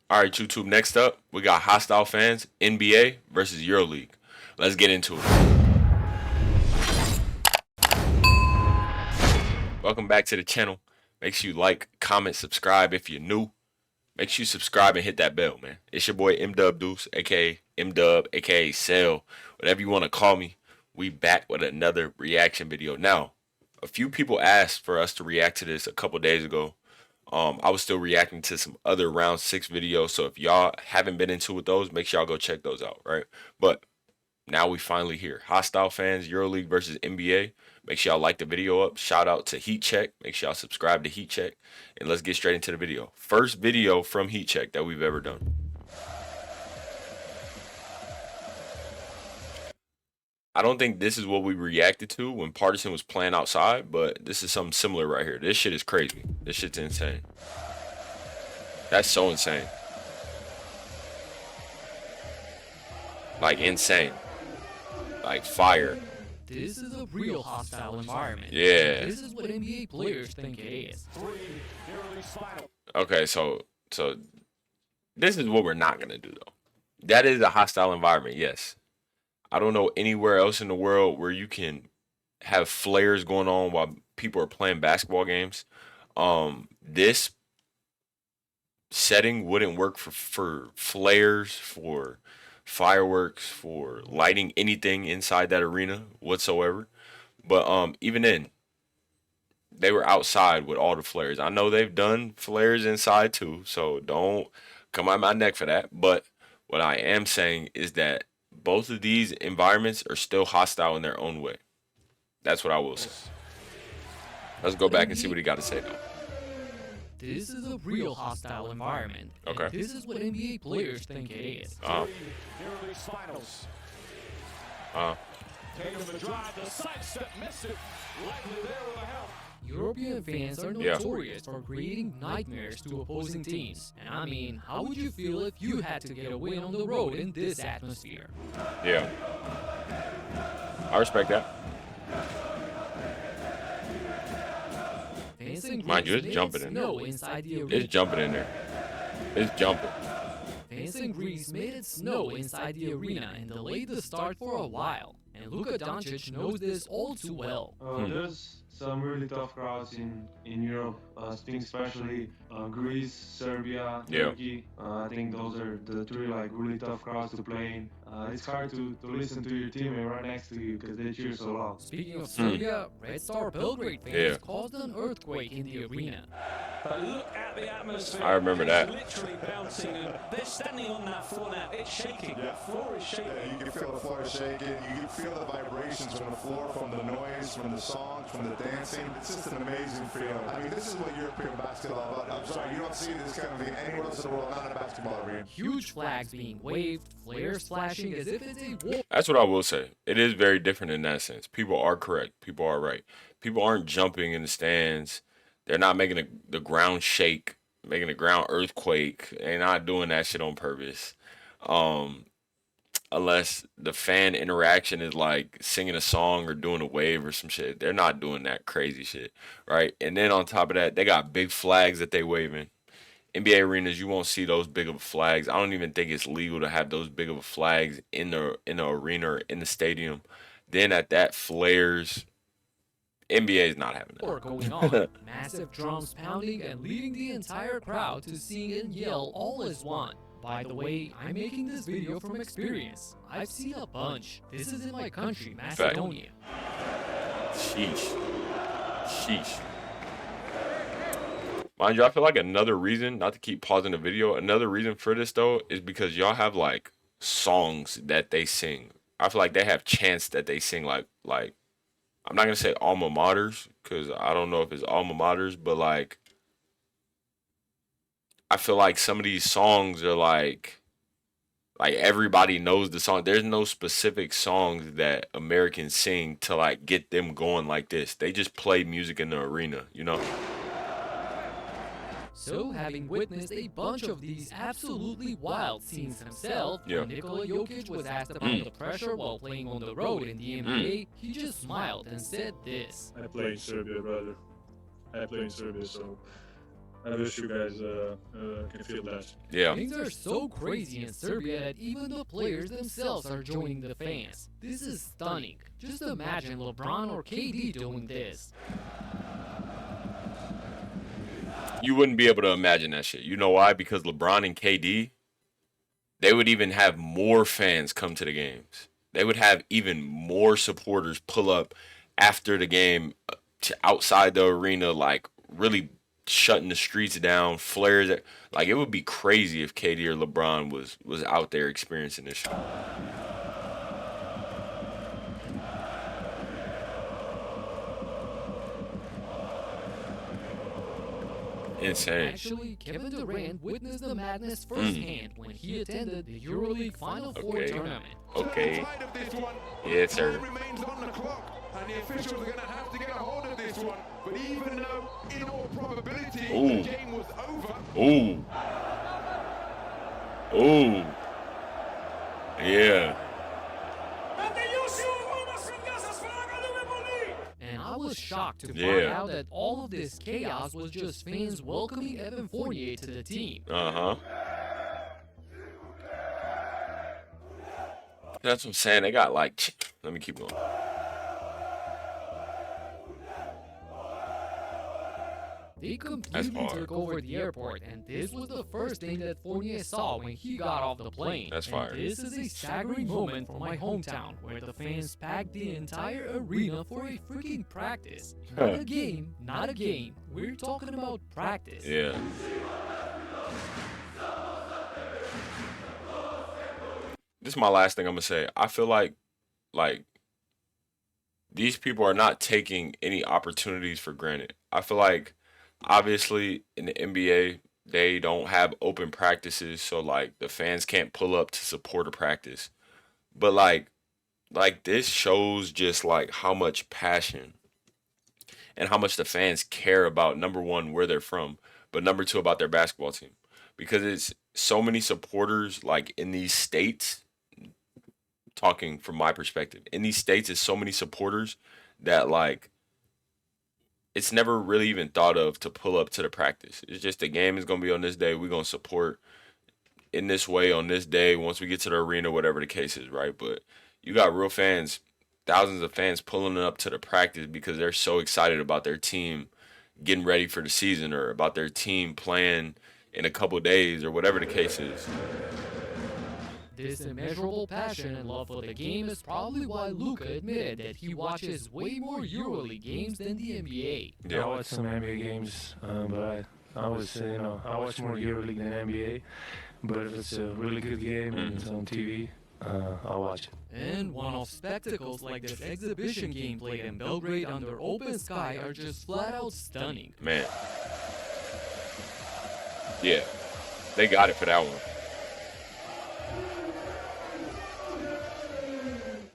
All right, YouTube. Next up, we got hostile fans, NBA versus Euroleague. Let's get into it. Welcome back to the channel. Make sure you like, comment, subscribe if you're new. Make sure you subscribe and hit that bell, man. It's your boy Mdub Deuce, aka Mdub, aka Cell, whatever you want to call me. We back with another reaction video. Now, a few people asked for us to react to this a couple days ago. I was still reacting to some other round 6 videos, so if y'all haven't been into with those, make sure y'all go check those out, right? But now we finally here. Hostile fans, EuroLeague versus NBA. Make sure y'all like the video up. Shout out to Heat Check. Make sure y'all subscribe to Heat Check. And let's get straight into the video. First video from Heat Check that we've ever done. I don't think this is what we reacted to when Partisan was playing outside, but this is something similar right here. This shit is crazy. This shit's insane. That's so insane. Like insane. Like fire. This is a real hostile environment. Yeah. This is what NBA players think it is. Okay, so this is what we're not gonna do though. That is a hostile environment, yes. I don't know anywhere else in the world where you can have flares going on while people are playing basketball games. This setting wouldn't work for flares, for fireworks, for lighting anything inside that arena whatsoever. But even then, they were outside with all the flares. I know they've done flares inside too, so don't come on my neck for that. But what I am saying is that both of these environments are still hostile in their own way. That's what I will say. Let's go back and see what he got to say now. This is a real hostile environment. Okay. This is what NBA players think it is. Taking the drive, the sidestep, miss it. Likely there with a help. European fans are notorious for creating nightmares to opposing teams. And I mean, how would you feel if you had to get a win on the road in this atmosphere? Yeah. I respect that. Mind you, it's jumping in there. It's jumping in there. It's jumping. Fans in Greece made it snow inside the arena and delayed the start for a while. And Luka Doncic knows this all too well. There's some really tough crowds in Europe, I think especially Greece, Serbia, Turkey. I think those are the three like really tough crowds to play in. It's hard to listen to your teammate right next to you because they cheer so loud. Speaking of Serbia, Red Star Belgrade fans caused an earthquake in the arena. But look at the atmosphere. I remember that. It's literally bouncing, and they're standing on that floor now. It's shaking. Yeah. The floor is shaking. Yeah, you can feel the floor shaking. You can feel the vibrations from the floor, from the noise, from the songs, from the dancing. It's just an amazing feeling. I mean, this is what European basketball is about. I'm sorry, you don't see this kind of thing anywhere else in the world, not in a basketball arena. Huge flags being waved, flares flashing as if it's a war. That's what I will say. It is very different in that sense. People are correct. People are right. People aren't jumping in the stands. They're not making the ground shake, making the ground earthquake. They're not doing that shit on purpose. Unless the fan interaction is like singing a song or doing a wave or some shit. They're not doing that crazy shit, right? And then on top of that, they got big flags that they waving. NBA arenas, you won't see those big of flags. I don't even think it's legal to have those big of flags in the arena or in the stadium. Then at that, flares. NBA is not having that. Going on. Massive drums pounding and leading the entire crowd to sing and yell all as one. By the way, I'm making this video from experience. I've seen a bunch. This is in my country, Macedonia. Sheesh. Sheesh. Mind you, I feel like another reason, not to keep pausing the video, another reason for this though is because y'all have like songs that they sing. I feel like they have chants that they sing like I'm not gonna say alma maters because I don't know if it's alma maters, but like I feel like some of these songs are like everybody knows the song. There's no specific songs that Americans sing to like get them going like this. They just play music in the arena, you know. So, having witnessed a bunch of these absolutely wild scenes himself, when Nikola Jokic was asked about the pressure while playing on the road in the NBA, he just smiled and said this. I play in Serbia, brother. I play in Serbia, so I wish you guys can feel that. Yeah. Things are so crazy in Serbia that even the players themselves are joining the fans. This is stunning. Just imagine LeBron or KD doing this. You wouldn't be able to imagine that shit. You know why? Because LeBron and KD, they would even have more fans come to the games. They would have even more supporters pull up after the game to outside the arena, like really shutting the streets down, flares. Like, it would be crazy if KD or LeBron was out there experiencing this shit. Insane. Actually, Kevin Durant witnessed the madness firsthand when he attended the Euroleague Final Four tournament. Okay. Yes, sir. Remains on the clock, and the officials are going to have to get a hold of this one. But even though, in all probability, the game was over. Ooh. Ooh. Yeah. And I was shocked to find out that all of this chaos was just fans welcoming Evan Fournier to the team. That's what I'm saying. They got like, let me keep going. They completely took over the airport, and this was the first thing that Fournier saw when he got off the plane. That's fire. And this is a staggering moment for my hometown, where the fans packed the entire arena for a freaking practice. Not a game, not a game. We're talking about practice. Yeah. This is my last thing I'm gonna say. I feel like these people are not taking any opportunities for granted. I feel like, obviously, in the NBA, they don't have open practices, so like the fans can't pull up to support a practice. But like this shows just like how much passion and how much the fans care about, number one, where they're from, but number two, about their basketball team. Because it's so many supporters like in these states, talking from my perspective, in these states, it's so many supporters that like it's never really even thought of to pull up to the practice. It's just the game is going to be on this day. We're going to support in this way on this day once we get to the arena, whatever the case is, right? But you got real fans, thousands of fans pulling up to the practice because they're so excited about their team getting ready for the season or about their team playing in a couple days or whatever the case is. This immeasurable passion and love for the game is probably why Luka admitted that he watches way more EuroLeague games than the NBA. I watch some NBA games, but I was, I watch more EuroLeague than NBA. But if it's a really good game and it's on TV, I'll watch it. And one-off spectacles like this exhibition game played in Belgrade under open sky are just flat-out stunning. Man. Yeah. They got it for that one.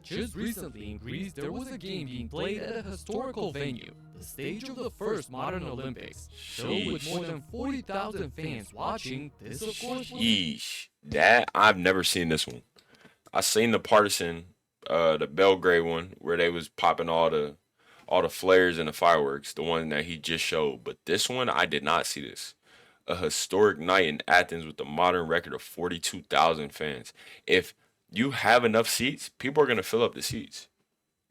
Just recently in Greece, there was a game being played at a historical venue, the stage of the first modern Olympics. So with more than 40,000 fans watching, this of course was... Yeesh. That, I've never seen this one. I seen the partisan, the Belgrade one, where they was popping all the flares and the fireworks, the one that he just showed. But this one, I did not see this. A historic night in Athens with a modern record of 42,000 fans. If you have enough seats, people are gonna fill up the seats,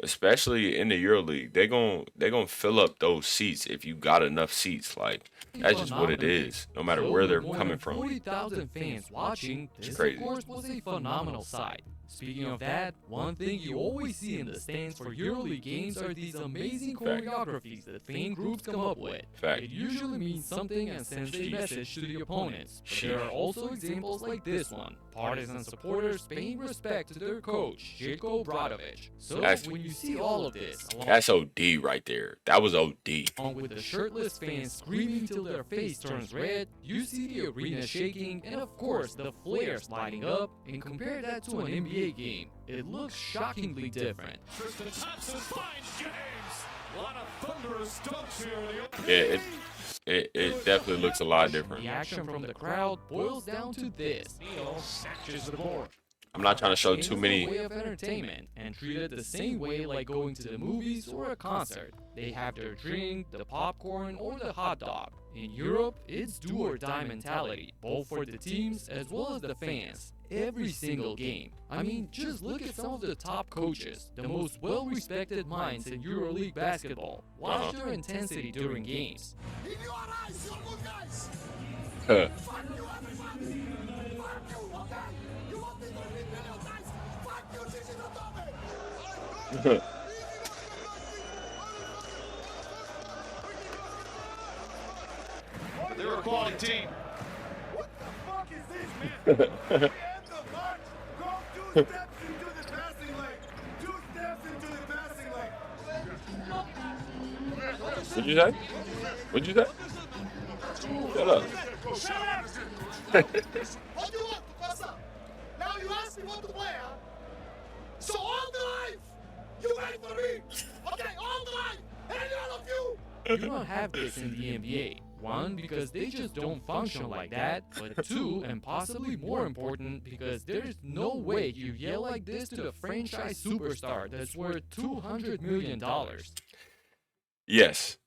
especially in the EuroLeague. They gonna fill up those seats if you got enough seats. Like, that's just what it is. No matter where they're coming from. 40,000 fans watching. This crazy. Of course was a phenomenal sight. Speaking of that, one thing you always see in the stands for EuroLeague games are these amazing choreographies that fan groups come up with. Fact. It usually means something and sends a message to the opponents. But there are also examples like this one. Partisan supporters paying respect to their coach, Željko Obradović. So when you see all of this, that's OD right there. That was OD. along with the shirtless fans screaming till their face turns red, you see the arena shaking, and of course the flares lighting up, and compare that to an NBA game. It looks shockingly different. Tristan Thompson finds James. A lot of thunderous dunks here. It definitely looks a lot different. The action from the crowd boils down to this. Neal snatches the board. I'm not trying to show Game too is a many. way of entertainment and treated the same way like going to the movies or a concert. They have their drink, the popcorn, or the hot dog. In Europe, it's do or die mentality, both for the teams as well as the fans. Every single game. I mean, just look at some of the top coaches, the most well-respected minds in Euroleague basketball. Watch their intensity during games. In your eyes, you're good guys. Huh. Fuck you, everybody. Fuck you, okay? You want me to repeat million times? Fuck you, Gigi Datome. They're a quality team. What the fuck is this, man? At the end of March, go 2 steps into the passing lane. 2 steps into the passing lane. What'd you say? What'd you say? Shut up. What do you want, Professor? Now you ask me what to play, huh? So all the life, you wait for me. Okay, all the life, any all of you. You don't have this in the NBA. One, because they just don't function like that, but two, and possibly more important, because there's no way you yell like this to the franchise superstar that's worth $200 million. Yes,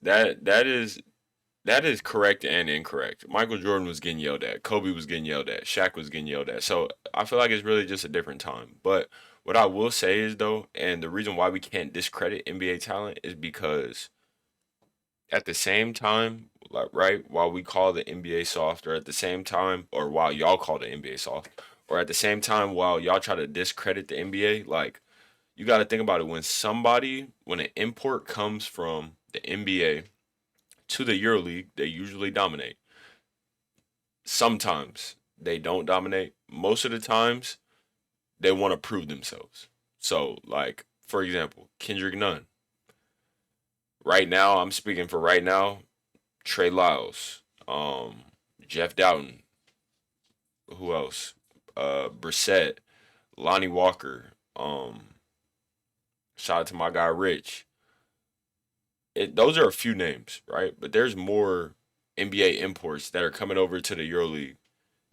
that is correct and incorrect. Michael Jordan was getting yelled at. Kobe was getting yelled at. Shaq was getting yelled at. So I feel like it's really just a different time. But what I will say is though, and the reason why we can't discredit NBA talent is because at the same time, like right, while we call the NBA soft, or at the same time, or while y'all call the NBA soft, or at the same time while y'all try to discredit the NBA, like you got to think about it when an import comes from the NBA to the EuroLeague, they usually dominate. Sometimes they don't dominate. Most of the times they want to prove themselves. So, like for example, Kendrick Nunn. Right now, I'm speaking for right now. Trey Lyles, Jeff Doughton. Who else? Brissett, Lonnie Walker. Shout out to my guy Rich. Those are a few names, right? But there's more NBA imports that are coming over to the EuroLeague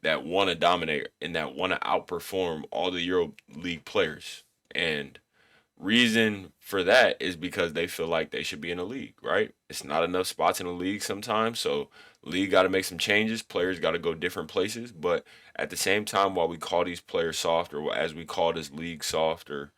that want to dominate and that want to outperform all the EuroLeague players. And reason for that is because they feel like they should be in a league, right? It's not enough spots in the league sometimes, so league got to make some changes. Players got to go different places, but at the same time, while we call these players soft, or as we call this league soft, or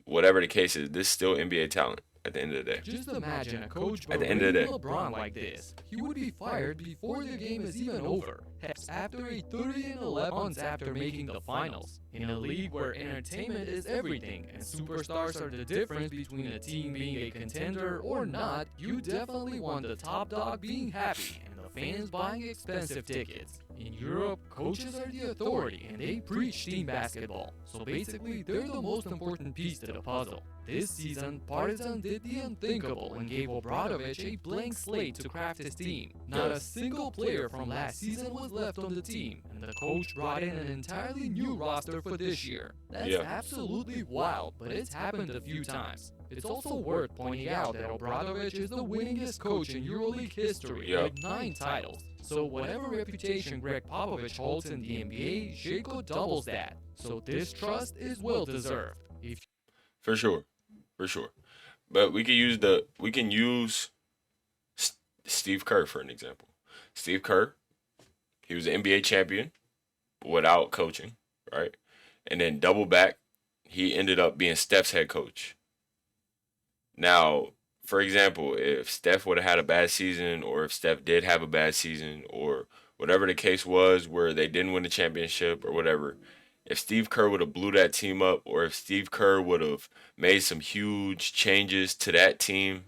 whatever the case is, this is still NBA talent at the end of the day. Just imagine a coach At the end of the day. LeBron like this. He would be fired before the game is even over. Heck, after a 30-11 months after making the finals. In a league where entertainment is everything and superstars are the difference between a team being a contender or not, you definitely want the top dog being happy and the fans buying expensive tickets. In Europe, coaches are the authority and they preach team basketball. So basically, they're the most important piece to the puzzle. This season, Partizan did the unthinkable and gave Obradovic a blank slate to craft his team. Not a single player from last season was left on the team, and the coach brought in an entirely new roster for this year. That's absolutely wild, but it's happened a few times. It's also worth pointing out that Obradovic is the winningest coach in EuroLeague history with 9 titles. So whatever reputation Greg Popovich holds in the NBA, Zeko doubles that. So this trust is well deserved. For sure. But we can use Steve Kerr for an example. Steve Kerr, he was an NBA champion without coaching, right? And then double back, he ended up being Steph's head coach. Now, for example, if Steph would have had a bad season, or if Steph did have a bad season, or whatever the case was where they didn't win the championship or whatever, if Steve Kerr would have blew that team up, or if Steve Kerr would have made some huge changes to that team,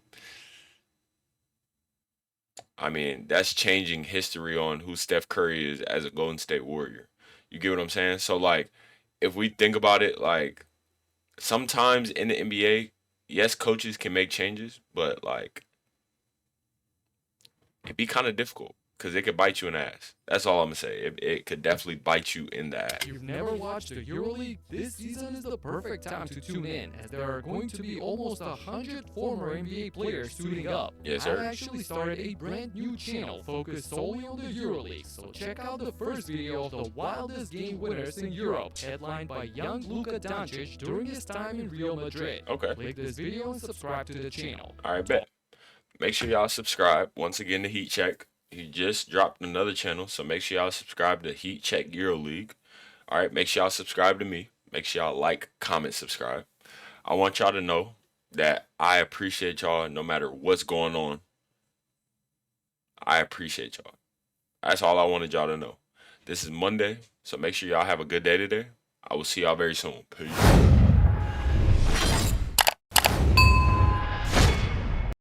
I mean, that's changing history on who Steph Curry is as a Golden State Warrior. You get what I'm saying? So, like, if we think about it, like, sometimes in the NBA, yes, coaches can make changes, but, like, it'd be kind of difficult. because it could bite you in the ass. That's all I'm going to say. It could definitely bite you in the ass. If you've never watched the Euroleague, this season is the perfect time to tune in, as there are going to be almost 100 former NBA players suiting up. Yes, sir. I actually started a brand new channel focused solely on the Euroleague, so check out the first video of the wildest game winners in Europe, headlined by young Luka Doncic during his time in Real Madrid. Okay. Click this video and subscribe to the channel. All right, bet. Make sure y'all subscribe. Once again, to Heat Check. He just dropped another channel, so make sure y'all subscribe to Heat Check Euroleague. All right, make sure y'all subscribe to me. Make sure y'all like, comment, subscribe. I want y'all to know that I appreciate y'all no matter what's going on. I appreciate y'all. That's all I wanted y'all to know. This is Monday, so make sure y'all have a good day today. I will see y'all very soon. Peace.